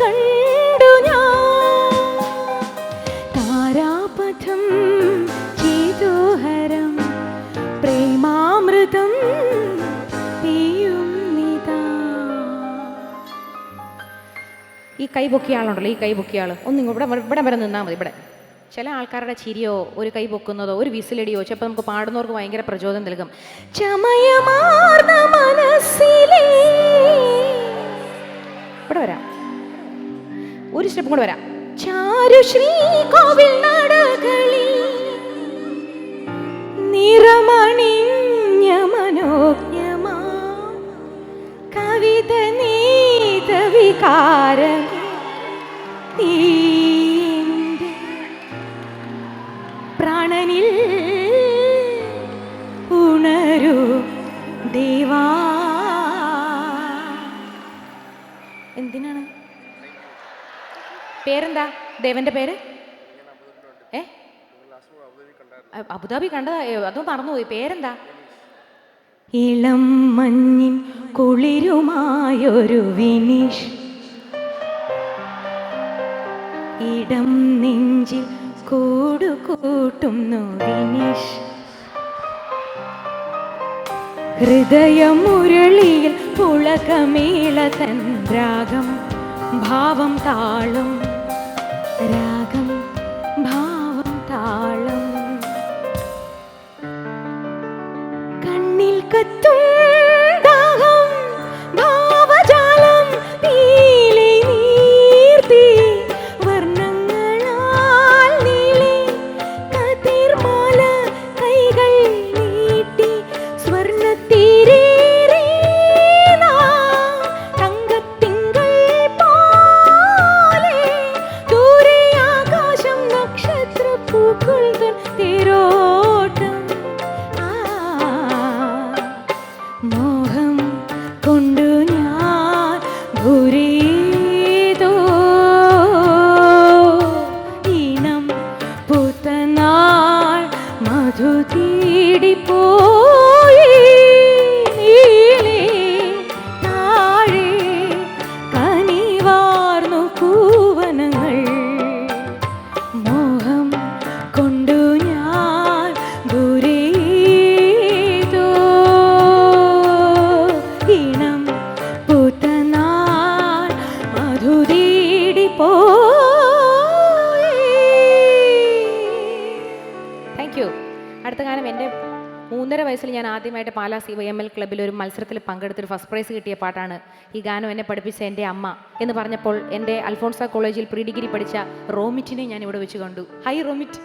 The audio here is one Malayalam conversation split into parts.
കണ്ടു ഞാൻ താരാപഥം ചേതോഹരം പ്രേമാമൃതം പെയ്യും നിതാ. ഈ കൈ പൊക്കിയ ആളുണ്ടല്ലോ, ഈ കൈ പൊക്കിയ ആൾ ഒന്ന് ഇവിടെ ഇവിടെ വരെ നിന്നാൽ മതി. ഇവിടെ ചില ആൾക്കാരുടെ ചിരിയോ ഒരു കൈ പൊക്കുന്നതോ ഒരു വിസിലടിയോ ചിലപ്പോൾ നമുക്ക് പാടുന്നവർക്ക് ഭയങ്കര പ്രചോദനം നൽകും. ചമയമാർന്ന മനസ്സിലേ, ഇവിടെ വരാം, ഒരു സ്റ്റെപ്പ് കൂടെ വരാം. ചാരുശ്രീ കോവിൽ നടകളിൽ നിറമണിഞ്ഞ മനോജ്ഞമാ കവിത നീത വികാരം പ്രാണനിൽ ഉണരൂ ദേവാ. എന്തിനാണ് പേരെന്താ? ദേവന്റെ പേര് അബുദാബി കണ്ടതാ, അതും മറന്നുപോയി. പേരെന്താ? ഇളം മഞ്ഞിൻ കുളിരുമായൊരു വിനീഷ്, ഇടം നെഞ്ചിൽ കൂടുകൂട്ടുന്നു വിനീഷ്. ഹൃദയമുരളിയിൽ പുളകമേള തൻ രാഗം ഭാവം താളം, രാഗം ഭാവം താളം. കണ്ണിൽ കത്തും ദാഹം ഭാവജാലം നീലി നീർത്തി വർണ്ണങ്ങളാൽ നീളി കതിർമാല കൈകൾ നീട്ടി സ്വർണ്ണത്തീരേറി തങ്കത്തിങ്കൾ പോലെ ദൂരെ ആകാശം നക്ഷത്രപ്പൂക്കൾ തേരോട്ടം. മോഹം കൊണ്ടു ഞാൻ ഭൂരിതോ ഈണം പൂത്തനാൾ മധു തേടിപ്പോയി താഴെ കനിവാർന്നു പൂവനങ്ങൾ. മോഹം കൊണ്ടു ഞാൻ ഭൂരിതോ ഈണം പൂത്തനാൾ മധു തേടിപ്പോയി. Thank you. അടുത്ത ഗാനം എൻ്റെ 3.5 വയസ്സിൽ ഞാൻ ആദ്യമായിട്ട് പാലാ CYML ക്ലബ്ബിൽ ഒരു മത്സരത്തിൽ പങ്കെടുത്തൊരു ഫസ്റ്റ് പ്രൈസ് കിട്ടിയ പാട്ടാണ് ഈ ഗാനം. എന്നെ പഠിപ്പിച്ച എൻ്റെ അമ്മ എന്ന് പറഞ്ഞപ്പോൾ എൻ്റെ അൽഫോൺസ കോളേജിൽ പ്രീ ഡിഗ്രി പഠിച്ച റോമിറ്റിനെ ഞാൻ ഇവിടെ വെച്ച് കണ്ടു. ഹൈ റോമിറ്റ്.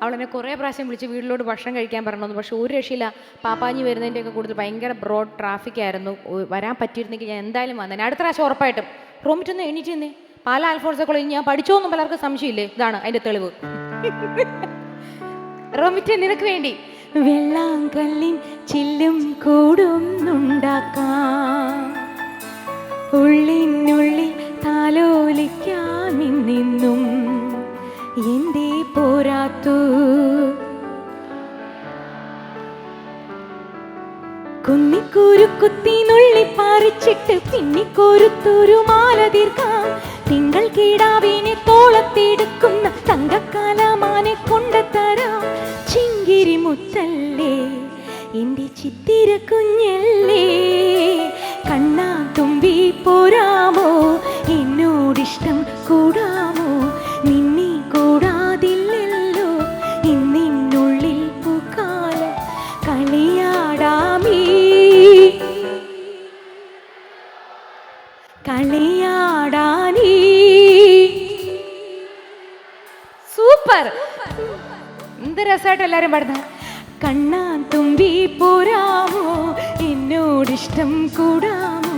അവളെന്നെ കുറേ പ്രാവശ്യം വിളിച്ച് വീട്ടിലോട്ട് ഭക്ഷണം കഴിക്കാൻ പറഞ്ഞിരുന്നു. പക്ഷേ ഒരു രക്ഷയില്ല, പാപ്പാഞ്ഞി വരുന്നതിൻ്റെയൊക്കെ കൂടുതൽ ഭയങ്കര ബ്രോഡ് ട്രാഫിക് ആയിരുന്നു. വരാൻ പറ്റിയിരുന്നെങ്കിൽ ഞാൻ എന്തായാലും വന്നേനെ. അടുത്ത പ്രാവശ്യം ഉറപ്പായിട്ടും. റോമിറ്റൊന്ന് എണീറ്റ് നിന്നേ. പാലാ അൽഫോൺസ കോളേജിൽ ഞാൻ പഠിച്ചോന്നും പലർക്കും സംശയമില്ലേ? ഇതാണ് അതിൻ്റെ തെളിവ്. റോമിറ്റ് നിനക്ക് വേണ്ടി വെള്ളാങ്കല്ലിൻ ചില്ലും കൂടുന്നുണ്ടാക്കാം, ഉള്ളിനുള്ളിൽ താലോലിക്കാൻ നിന്നും എന്തേ പോരാത്തു. കുന്നിക്കൂരു കുത്തിനുള്ളി പറിച്ചിട്ട് പിന്നിക്കോരുത്തൊരു മാല തീർക്കാം. തിങ്കൾ കീടാവിനെ തോളത്തെടുക്കുന്ന തങ്കക്കാലമാനെ കൊണ്ടുതരാം. ചിങ്കിരി മുത്തല്ലേ എൻ്റെ ചിത്തിര കുഞ്ഞല്ലേ, കണ്ണാ തുമ്പി പോരാമോ എന്നോടിഷ്ടം കൂടാമോ, നിന്നെ കൂടാതില്ലല്ലോ ഇന്നിനുള്ളിൽ പൂക്കാലം കളിയാടാമീ കളിയാടാനീ. സൂപ്പർ, എന്ത് രസമായിട്ട് എല്ലാവരും പാടുന്ന. കണ്ണാൻ തുമ്പി പോരാമോ എന്നോടിഷ്ടം കൂടാമോ,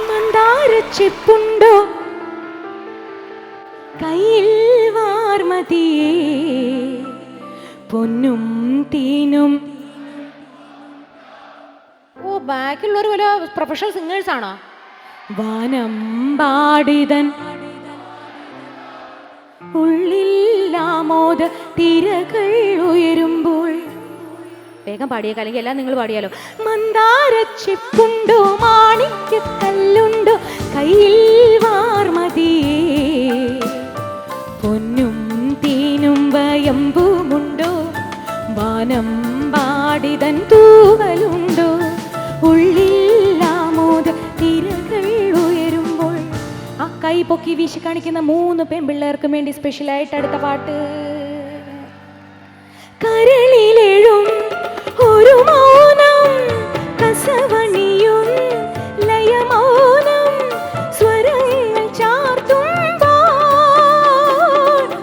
മന്ദാരച്ചെപ്പുണ്ടോ കയ്യിൽ വാർമതിയേ, പൊന്നും തീനും. ഓ, ബാക്കിയുള്ളവർ വല്ല പ്രൊഫഷണൽ സിംഗേഴ്സ് ആണോ? വാനമ്പാടിതൻ ഉള്ളിൽ ആമോദ തിരകൾ ഉയരുമ്പോൾ വേഗം പാടിയേക്കാം, അല്ലെങ്കിൽ എല്ലാം നിങ്ങൾ പാടിയാലോ. മന്ദാരച്ചിപ്പുണ്ടോ മാണിക്യക്കല്ലുണ്ടോ കയ്യിൽ വാർമതിയേ, പൊന്നും തേനും വയമ്പുമുണ്ടോ വാനം പാടിതൻ തൂവലുണ്ടോ, ഉള്ളില്ലാമോദ തിരകൾ ഉയരുമ്പോൾ. ആ കൈ പൊക്കി വീശി കാണിക്കുന്ന 3 പെൺപിള്ളേർക്ക് വേണ്ടി സ്പെഷ്യലായിട്ട് അടുത്ത പാട്ട്. കരളിലെഴും ഒരു മൗനം കസവണിയും ലയമൗനം സ്വരങ്ങൾ ചാർത്തുമ്പോൾ,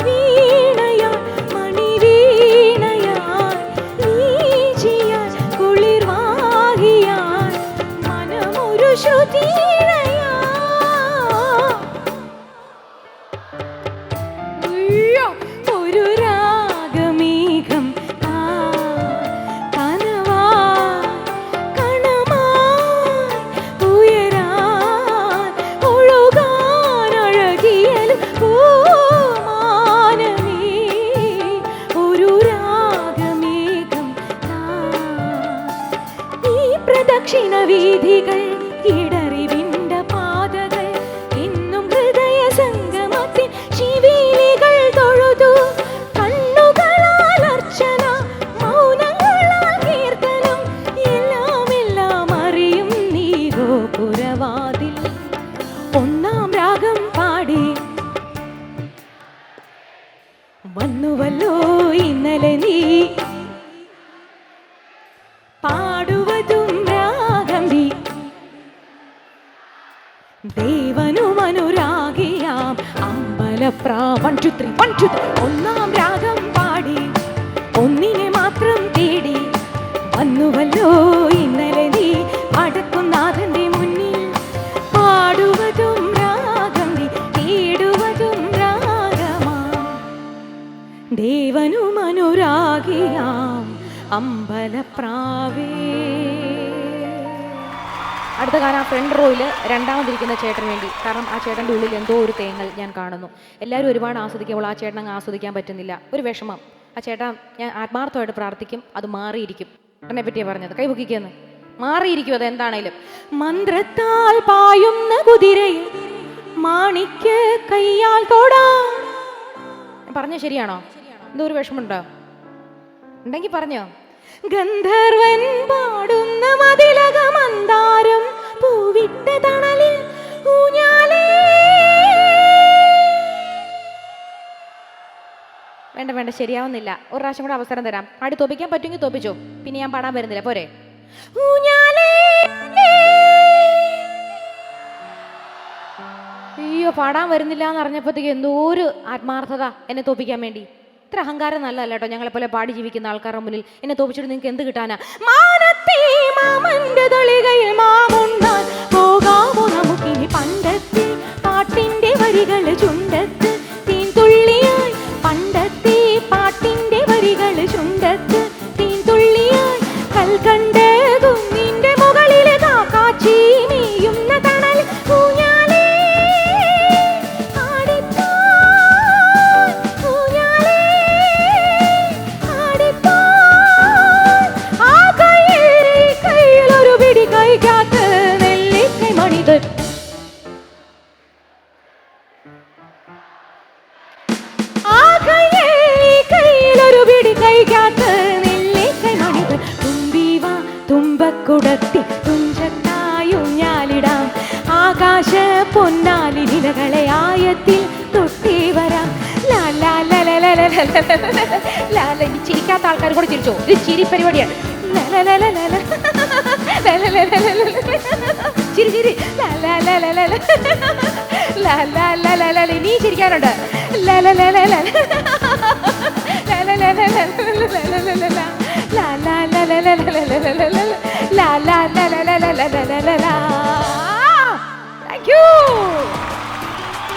വീണയാൽ മണിവീണയാൽ വീചിയാൽ കുളിർവാഹിയാൽ മനമൊരു ശ്രുതിയിണയാ. ഒരു രാഗമേഘം ദക്ഷിണവീഥികൾ ഇടറിവിണ്ട പാതകൾ ഇന്നും ഹൃദയ സംഗമത്തിൽ ശിവീലികൾ തൊഴുതു, കണ്ണുകളാൽ അർച്ചന മൗനങ്ങളാൽ കീർത്തനം, എല്ലാം എല്ലാം അറിയും നീ ഗോപുരവാതിൽ. 1-ാം രാഗം പാടി വന്നുവല്ലോ ഇന്നലെ നീ, പാടുവതും രാഗംബി ദേവനുമനുരാഗിയാം അമ്പലപ്രാ. 1 2 3 1 2 3. 1-ാം രാഗം പാടി ഒന്നിനെ മാത്രം തേടി വന്നുവല്ലോ ഇന്നലെ നീ, അടക്കുന്നാഥന്റെ മുന്നിൽ പാടുവതും രാഗംബി തേടുവതും രാഗമാ, ദേവനുമനുരാഗിയാം അമ്പലപ്രാവേ. അടുത്ത ഗാനം ആ ഫ്രണ്ട് റോയിൽ രണ്ടാമതിരിക്കുന്ന ചേട്ടന് വേണ്ടി. കാരണം ആ ചേട്ടൻ്റെ ഉള്ളിൽ എന്തോ ഒരു തേങ്ങൽ ഞാൻ കാണുന്നു. എല്ലാവരും ഒരുപാട് ആസ്വദിക്കുമ്പോൾ ആ ചേട്ടൻ അങ്ങ് ആസ്വദിക്കാൻ പറ്റുന്നില്ല, ഒരു വിഷമം. ആ ചേട്ടൻ ഞാൻ ആത്മാർത്ഥമായിട്ട് പ്രാർത്ഥിക്കും അത് മാറിയിരിക്കും. എന്നെ പറ്റിയാണ് പറഞ്ഞത്, കൈ പൊക്കിക്കുന്നു, മാറിയിരിക്കും അതെന്താണേലും. മന്ത്രത്താൽ പായുന്ന കുതിരയിൽ മാണിക്യ കയ്യാൽ തൊടാ. പറഞ്ഞ ശരിയാണോ? എന്തോ ഒരു വിഷമമുണ്ടോ ഉണ്ടെങ്കിൽ പറഞ്ഞോ. ഗന്ധർവൻ പാടുന്ന മതിലക മന്ദാരം പൂവിട്ട തണലിൽ ഊഞ്ഞാലേ. വേണ്ട വേണ്ട, ശരിയാവുന്നില്ല. ഒരു പ്രാവശ്യം കൂടെ അവസരം തരാം, പാടി തോപ്പിക്കാൻ പറ്റുമെങ്കിൽ തോപ്പിച്ചോ, പിന്നെ ഞാൻ പാടാൻ വരുന്നില്ല, പോരെ. ഊഞ്ഞാലേ. അയ്യോ, പാടാൻ വരുന്നില്ല എന്ന് അറിഞ്ഞപ്പോഴത്തേക്ക് എന്തോ ഒരു ആത്മാർത്ഥത എന്നെ തോപ്പിക്കാൻ വേണ്ടി. ഇത്ര അഹങ്കാരം നല്ലതല്ല കേട്ടോ. ഞങ്ങളെപ്പോലെ പാടി ജീവിക്കുന്ന ആൾക്കാരുടെ മുന്നിൽ എന്നെ തോപ്പിച്ചിട്ട് നിങ്ങൾക്ക് എന്ത് കിട്ടാനാ? മാനത്തെ മാമന്റെ തളികയിൽ മാമുണ്ടാൻ പോകാമോ നമുക്കിനി, പണ്ടത്തെ പാട്ടിന്റെ വരികൾ ചുണ്ടത്ത് തീൻതുള്ളിയായി, പണ്ടത്തെ പാട്ടിന്റെ വരികൾ ചുണ്ടത്ത് തീൻതുള്ളിയായി, കൽക്കണ്ട കുന്നിന്റെ മുകളിലെ കാക്കാച്ചി മേയുന്ന തണൽ ഊഞ്ഞാലേ. തുമ്പക്കുടത്തി തുഞ്ചത്തായുഞ്ഞാലിടാം, ആകാശ പൊന്നാലി നിലകളെ ആയത്തിൽ തൊട്ടി വരാം. ചിരിക്കാത്ത ആൾക്കാർ കൂടെ ചിരിച്ചോ, ഇത് ചിരി പരിപാടിയാണ്. ചിരി ചിരി നീ ചിരിക്കാനുണ്ട്. Thank you.